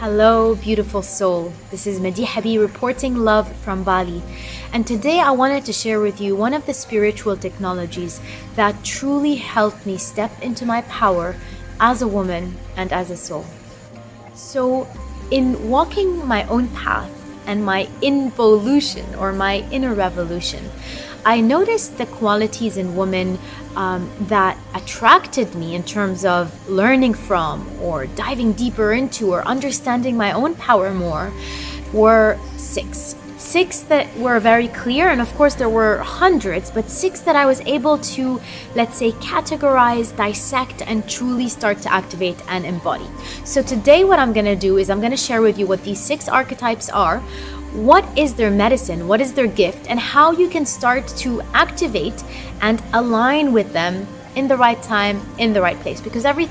Hello, beautiful soul. This is Madiha reporting love from Bali. And today I wanted to share with you one of the spiritual technologies that truly helped me step into my power as a woman and as a soul. So, in walking my own path and my involution or my inner revolution, I noticed the qualities in women that attracted me in terms of learning from or diving deeper into or understanding my own power more were six. Six that were very clear, and of course there were hundreds, but six that I was able to, let's say, categorize, dissect, and truly start to activate and embody. So today what I'm going to do is I'm going to share with you what these six archetypes are, what is their medicine, what is their gift, and how you can start to activate and align with them in the right time, in the right place. Because every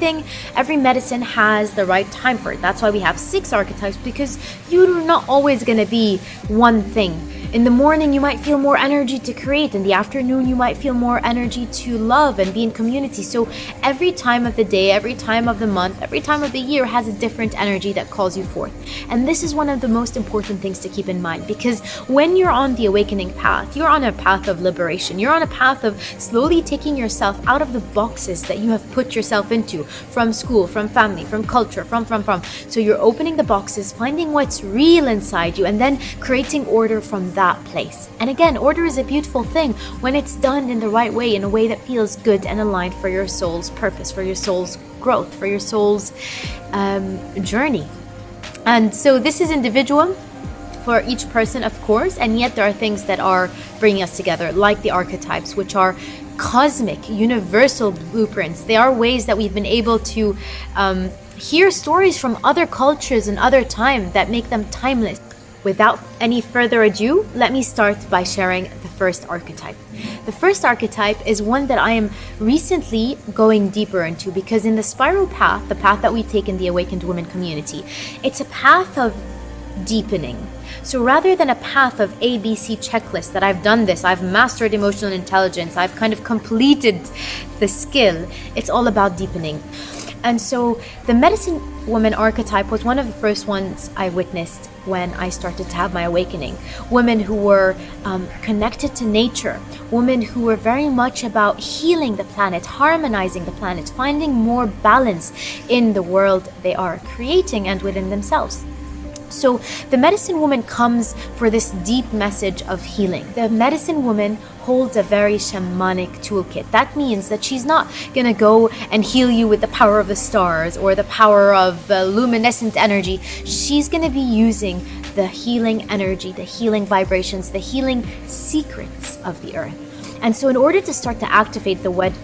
medicine has the right time for it. That's why we have six archetypes, because you're not always going to be one thing. In the morning, you might feel more energy to create. In the afternoon, you might feel more energy to love and be in community. So every time of the day, every time of the month, every time of the year has a different energy that calls you forth. And this is one of the most important things to keep in mind, because when you're on the awakening path, you're on a path of liberation. You're on a path of slowly taking yourself out of the boxes that you have put yourself into, from school, from family, from culture, from. So you're opening the boxes, finding what's real inside you, and then creating order from that place. And again, order is a beautiful thing when it's done in the right way, in a way that feels good and aligned for your soul's purpose, for your soul's growth, for your soul's journey. And so this is individual for each person, of course, and yet there are things that are bringing us together, like the archetypes, which are cosmic, universal blueprints. They are ways that we've been able to hear stories from other cultures and other time that make them timeless. Without any further ado, let me start by sharing the first archetype. The first archetype is one that I am recently going deeper into, because in the spiral path, the path that we take in the Awakened Women community, it's a path of deepening. So rather than a path of ABC checklist that I've done this, I've mastered emotional intelligence, I've kind of completed the skill, it's all about deepening. And so the medicine woman archetype was one of the first ones I witnessed when I started to have my awakening. Women who were connected to nature, women who were very much about healing the planet, harmonizing the planet, finding more balance in the world they are creating and within themselves. So the medicine woman comes for this deep message of healing. The medicine woman holds a very shamanic toolkit. That means that she's not going to go and heal you with the power of the stars or the power of luminescent energy. She's going to be using the healing energy, the healing vibrations, the healing secrets of the earth. And so in order to start to activate to wed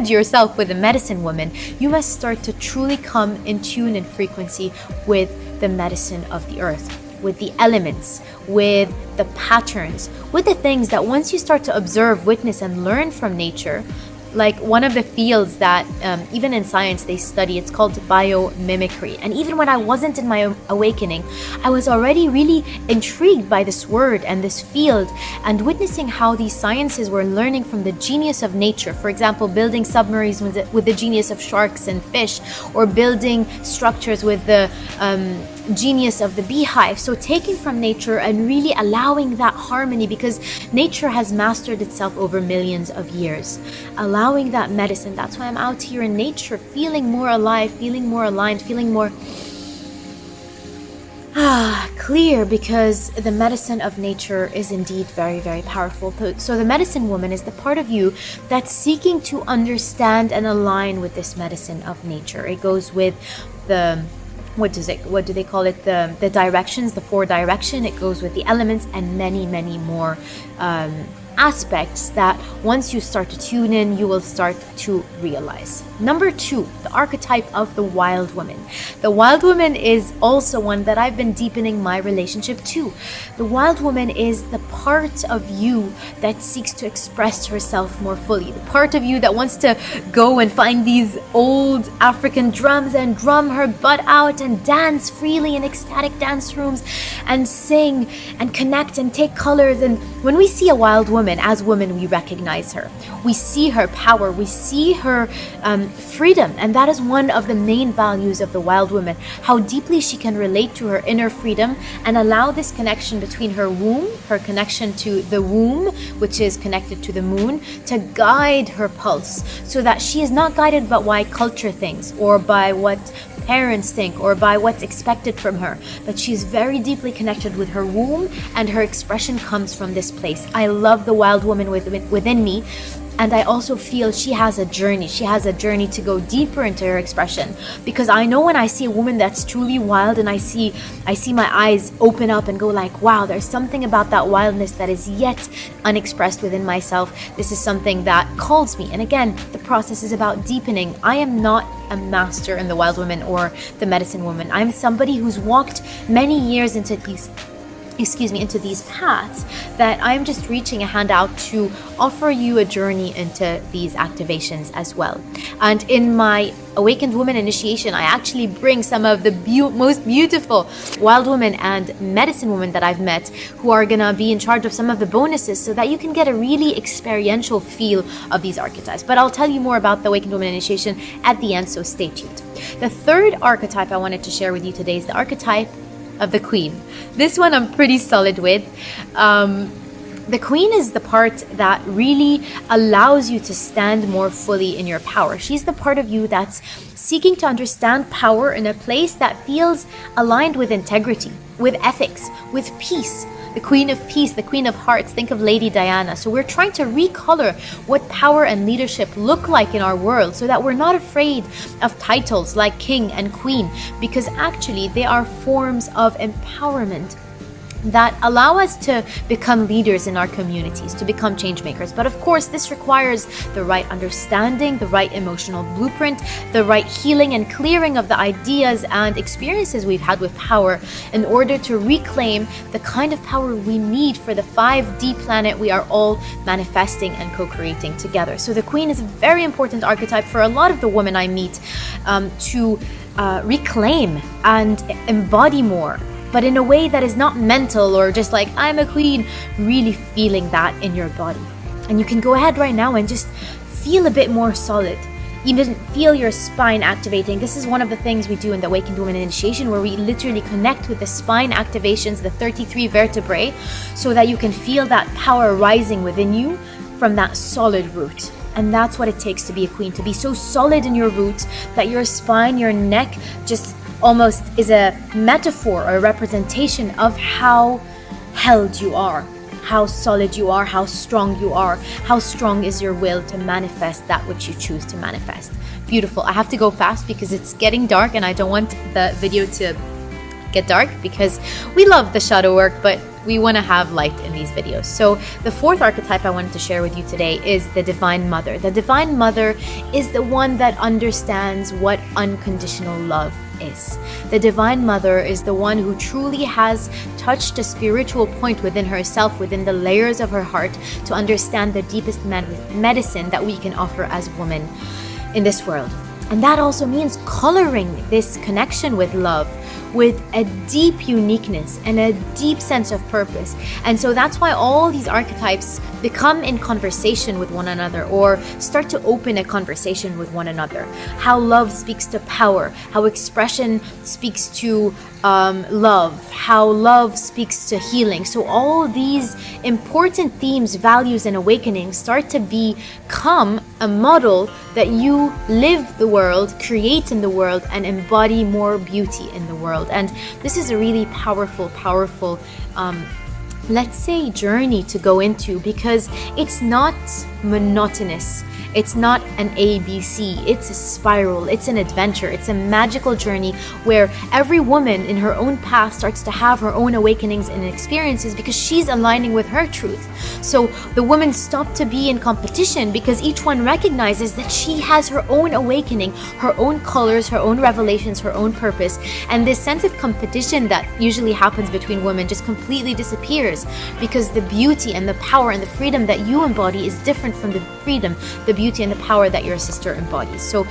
yourself with the medicine woman, you must start to truly come in tune and frequency with the medicine of the earth, with the elements, with the patterns, with the things that once you start to observe, witness, and learn from nature, like one of the fields that even in science they study, it's called biomimicry. And even when I wasn't in my awakening, I was already really intrigued by this word and this field, and witnessing how these sciences were learning from the genius of nature. For example, building submarines with the genius of sharks and fish, or building structures with the genius of the beehive. So taking from nature and really allowing that harmony, because nature has mastered itself over millions of years. Allowing that medicine. That's why I'm out here in nature, feeling more alive, feeling more aligned, feeling more clear, because the medicine of nature is indeed very, very powerful. So the medicine woman is the part of you that's seeking to understand and align with this medicine of nature. It goes with the what do they call it? The directions, the 4 direction. It goes with the elements and many, many more aspects that once you start to tune in, you will start to realize. Number 2, the archetype of the wild woman. The wild woman is also one that I've been deepening my relationship to. The wild woman is the part of you that seeks to express herself more fully. The part of you that wants to go and find these old African drums and drum her butt out and dance freely in ecstatic dance rooms and sing and connect and take colors. And when we see a wild woman, woman, as women, we recognize her. We see her power. We see her freedom. And that is one of the main values of the wild woman, how deeply she can relate to her inner freedom and allow this connection between her womb, her connection to the womb, which is connected to the moon, to guide her pulse, so that she is not guided by what culture thinks or by what parents think or by what's expected from her, but she's very deeply connected with her womb, and her expression comes from this place. I love the wild woman within me, and I also feel she has a journey. She has a journey to go deeper into her expression, because I know when I see a woman that's truly wild, and I see my eyes open up and go like, wow, there's something about that wildness that is yet unexpressed within myself. This is something that calls me. And again, the process is about deepening. I am not a master in the wild woman or the medicine woman. I'm somebody who's walked many years into these paths, that I'm just reaching a hand out to offer you a journey into these activations as well. And in my Awakened Woman initiation, I actually bring some of the most beautiful wild women and medicine women that I've met, who are gonna be in charge of some of the bonuses, so that you can get a really experiential feel of these archetypes. But I'll tell you more about the Awakened Woman initiation at the end, so stay tuned. The third archetype I wanted to share with you today is the archetype of the queen. This one I'm pretty solid with. The queen is the part that really allows you to stand more fully in your power. She's the part of you that's seeking to understand power in a place that feels aligned with integrity, with ethics, with peace. The Queen of Peace, the Queen of Hearts. Think of Lady Diana. So we're trying to recolor what power and leadership look like in our world, so that we're not afraid of titles like King and Queen, because actually they are forms of empowerment that allow us to become leaders in our communities, to become change makers. But of course, this requires the right understanding, the right emotional blueprint, the right healing and clearing of the ideas and experiences we've had with power, in order to reclaim the kind of power we need for the 5D planet we are all manifesting and co-creating together. So the queen is a very important archetype for a lot of the women I meet, to reclaim and embody more, but in a way that is not mental or just like, I'm a queen, really feeling that in your body. And you can go ahead right now and just feel a bit more solid. Even feel your spine activating. This is one of the things we do in the Awakened Woman initiation, where we literally connect with the spine activations, the 33 vertebrae, so that you can feel that power rising within you from that solid root. And that's what it takes to be a queen, to be so solid in your roots that your spine, your neck just almost is a metaphor or a representation of how held you are, how solid you are, how strong you are, how strong is your will to manifest that which you choose to manifest. Beautiful. I have to go fast because it's getting dark, and I don't want the video to get dark, because we love the shadow work, but we want to have light in these videos. So the fourth archetype I wanted to share with you today is the Divine Mother. The Divine Mother is the one that understands what unconditional love is. The Divine Mother is the one who truly has touched a spiritual point within herself, within the layers of her heart, to understand the deepest medicine that we can offer as women in this world. And that also means coloring this connection with love with a deep uniqueness and a deep sense of purpose. And so that's why all these archetypes become in conversation with one another, or start to open a conversation with one another. How love speaks to power, how expression speaks to love, how love speaks to healing. So all these important themes, values, and awakenings start to become a model that you live the world, create in the world, and embody more beauty in the world. And this is a really powerful let's say journey to go into, because it's not monotonous. It's not an ABC, it's a spiral, it's an adventure, it's a magical journey where every woman in her own path starts to have her own awakenings and experiences, because she's aligning with her truth. So the women stop to be in competition, because each one recognizes that she has her own awakening, her own colors, her own revelations, her own purpose. And this sense of competition that usually happens between women just completely disappears, because the beauty and the power and the freedom that you embody is different from the freedom, the beauty and the power that your sister embodies. So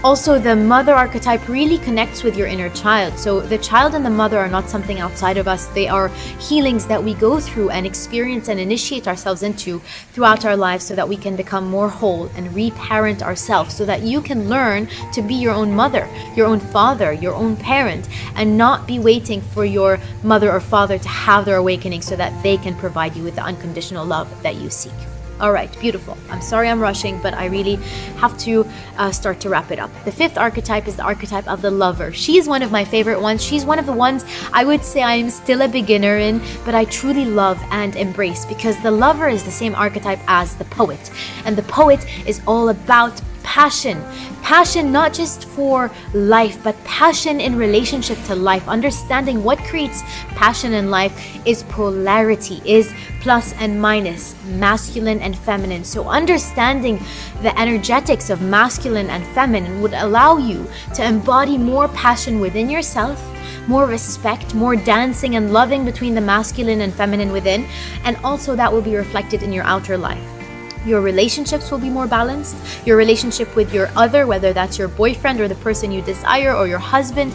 also the mother archetype really connects with your inner child. So the child and the mother are not something outside of us. They are healings that we go through and experience and initiate ourselves into throughout our lives, so that we can become more whole and reparent ourselves, so that you can learn to be your own mother, your own father, your own parent, and not be waiting for your mother or father to have their awakening so that they can provide you with the unconditional love that you seek. All right, beautiful. I'm sorry I'm rushing, but I really have to start to wrap it up. The fifth archetype is the archetype of the lover. She's one of my favorite ones. She's one of the ones I would say I'm still a beginner in, but I truly love and embrace, because the lover is the same archetype as the poet. And the poet is all about passion. Passion not just for life, but passion in relationship to life. Understanding what creates passion in life is polarity, is plus and minus, masculine and feminine. So understanding the energetics of masculine and feminine would allow you to embody more passion within yourself, more respect, more dancing and loving between the masculine and feminine within, and also that will be reflected in your outer life. Your relationships will be more balanced. Your relationship with your other, whether that's your boyfriend or the person you desire, or your husband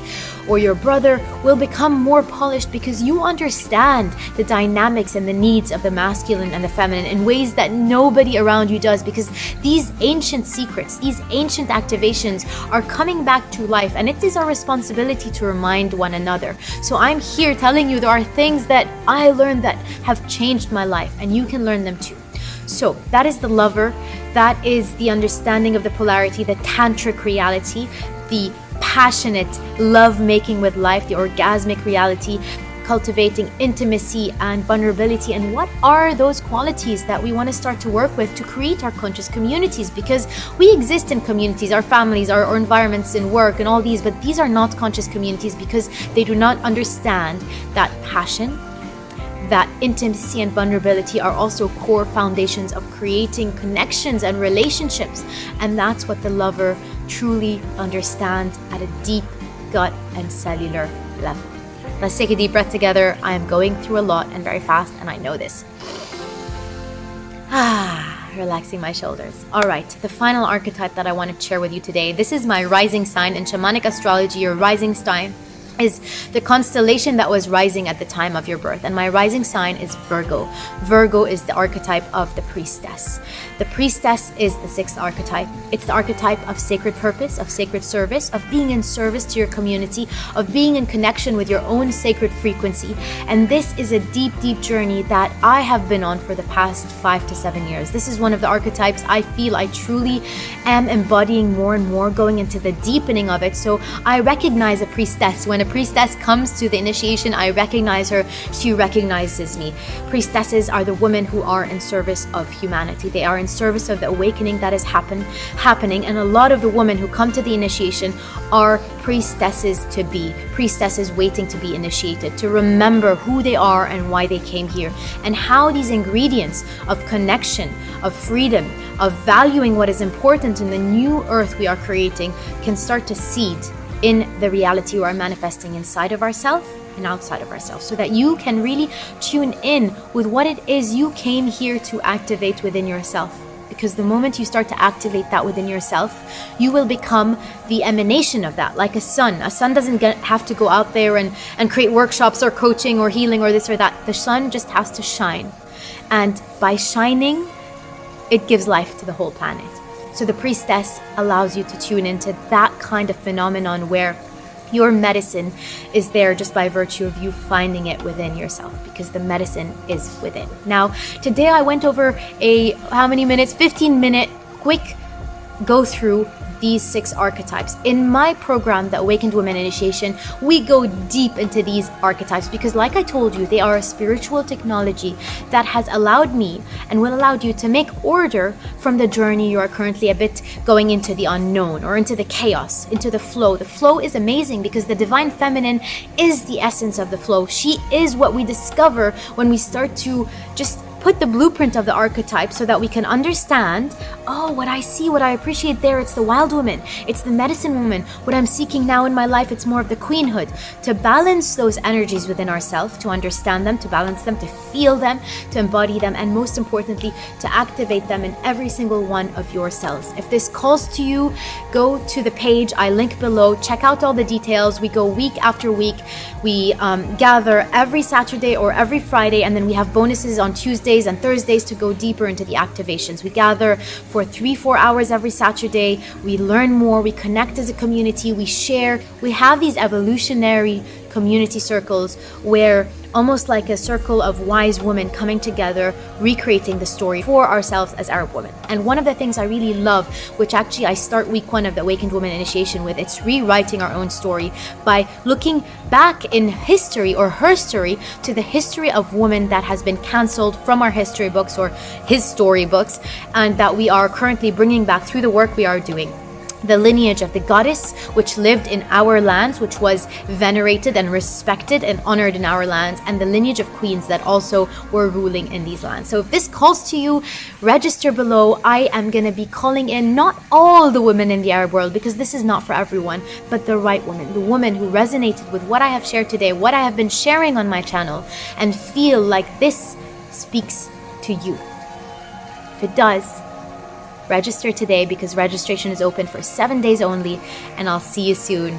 or your brother, will become more polished, because you understand the dynamics and the needs of the masculine and the feminine in ways that nobody around you does, because these ancient secrets, these ancient activations are coming back to life, and it is our responsibility to remind one another. So I'm here telling you there are things that I learned that have changed my life, and you can learn them too. So that is the lover, that is the understanding of the polarity, the tantric reality, the passionate love making with life, the orgasmic reality, cultivating intimacy and vulnerability. And what are those qualities that we want to start to work with to create our conscious communities? Because we exist in communities, our families, our environments in work and all these, but these are not conscious communities because they do not understand that passion, that intimacy and vulnerability are also core foundations of creating connections and relationships. And that's what the lover truly understands at a deep gut and cellular level. Let's take a deep breath together. I am going through a lot and very fast, and I know this. Relaxing my shoulders. All right, the final archetype that I want to share with you today. This is my rising sign. In shamanic astrology, your rising sign is the constellation that was rising at the time of your birth. And my rising sign is Virgo. Virgo is the archetype of the priestess. The priestess is the sixth archetype. It's the archetype of sacred purpose, of sacred service, of being in service to your community, of being in connection with your own sacred frequency. And this is a deep, deep journey that I have been on for the past 5 to 7 years. This is one of the archetypes I feel I truly am embodying more and more, going into the deepening of it. So I recognize a priestess. When a priestess comes to the initiation, I recognize her, she recognizes me. Priestesses are the women who are in service of humanity. They are in service of the awakening that is happening, and a lot of the women who come to the initiation are priestesses to be, priestesses waiting to be initiated, to remember who they are and why they came here, and how these ingredients of connection, of freedom, of valuing what is important in the new earth we are creating can start to seed in the reality we are manifesting inside of ourselves and outside of ourselves, so that you can really tune in with what it is you came here to activate within yourself. Because the moment you start to activate that within yourself, you will become the emanation of that, like a sun. A sun doesn't have to go out there and create workshops or coaching or healing or this or that. The sun just has to shine. And by shining, it gives life to the whole planet. So the priestess allows you to tune into that kind of phenomenon where your medicine is there just by virtue of you finding it within yourself, because the medicine is within. Now, today I went over a, 15-minute quick go through these 6 archetypes. In my program, the Awakened Women Initiation, we go deep into these archetypes because, like I told you, they are a spiritual technology that has allowed me and will allow you to make order from the journey you are currently a bit going into the unknown or into the chaos, into the flow. The flow is amazing because the divine feminine is the essence of the flow. She is what we discover when we start to just put the blueprint of the archetype so that we can understand, oh, what I see, what I appreciate there, it's the wild woman, it's the medicine woman. What I'm seeking now in my life, it's more of the queenhood. To balance those energies within ourselves, to understand them, to balance them, to feel them, to embody them, and most importantly, to activate them in every single one of your cells. If this calls to you, go to the page I link below, check out all the details. We go week after week. We gather every Saturday or every Friday, and then we have bonuses on Tuesdays and Thursdays to go deeper into the activations. We gather for 3-4 hours every Saturday. We learn more, we connect as a community, we share. We have these evolutionary community circles where almost like a circle of wise women coming together, recreating the story for ourselves as Arab women. And one of the things I really love, which actually I start week 1 of the Awakened Woman initiation with, it's rewriting our own story by looking back in history or her story to the history of women that has been cancelled from our history books or his story books, and that we are currently bringing back through the work we are doing. The lineage of the goddess which lived in our lands, which was venerated and respected and honored in our lands, and the lineage of queens that also were ruling in these lands. So if this calls to you, register below. I am going to be calling in not all the women in the Arab world, because this is not for everyone, but the right woman, the woman who resonated with what I have shared today, what I have been sharing on my channel, and feel like this speaks to you. If it does, register today, because registration is open for 7 days only, and I'll see you soon.